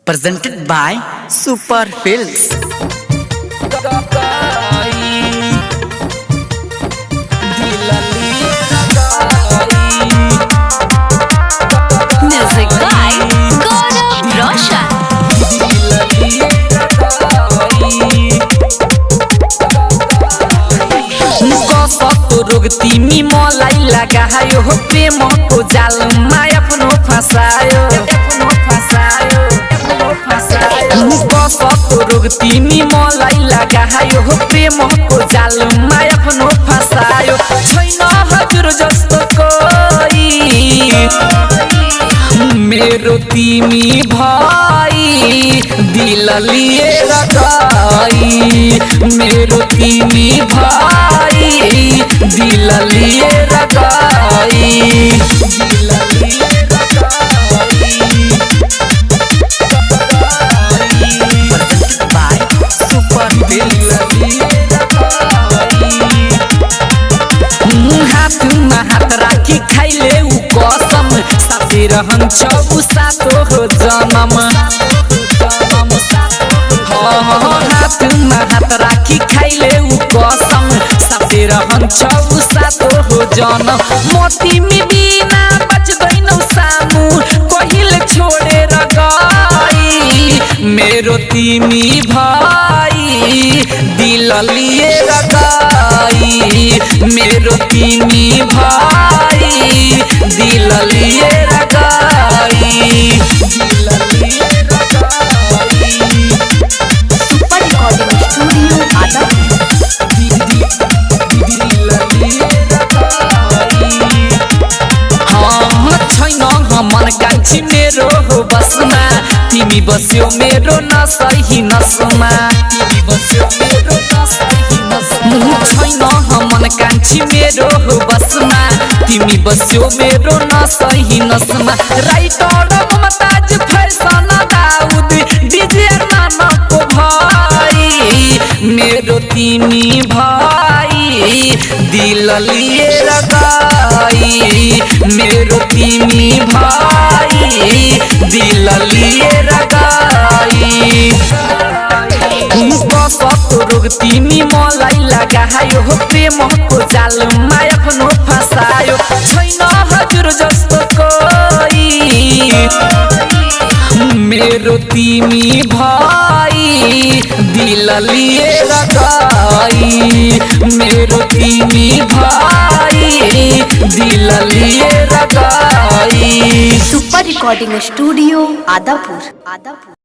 presented by Super Films. Music by Gaurav Roshan. रोगती मी मलाई लगायो हो प्रेम को जाल माय अपनो फसायो रोगती मी मलाई लगायो हो प्रेम को जाल माय अपनो फसायो छैन हजुर जस्तो कोही मेरो तिमी भाइ दिल लिएर गई मेरो तिमी भाइ दिल लिएर गई Presented by Super Films. हातमा हात राखी खाइले उ कसम साथी रहन्छ उ सातो हो जन्म हातमा हात राखी खाइले उ कसम साथी रहन्छ उ सातो हो जन्म म तिमी बिना बच्दैनौ सामु कहिले छोडेर गई मेरो तिमी भाइ दिल लिएर गई मेरो तिमी भाइ दिल लिएर गई Super Recording Studio, Adapur. छैन मन कान्छी मेरो हो बसमा तिमी बस्यो मेरो नसही नसमा छैन मन कान्छी मेरो हो बसमा तिमी बस्यो मेरो नसही नसमा राइटर ममताज फैसन दाउद डीजे नानको भाइ मेरो तिमी भाइ दिल लिएर गई मेरो तिमी भाइ दिल लिएर गई बसको रोग तिमी मलाई लगायो हो प्रेमको जाल माय आफ्नो फसायो छैन हजुर जस्तो कोही मेरो तिमी भाइ दिल लिएर गई मेरो तिमी भाइ दिल लिएर गई Super Recording Studio, Adapur.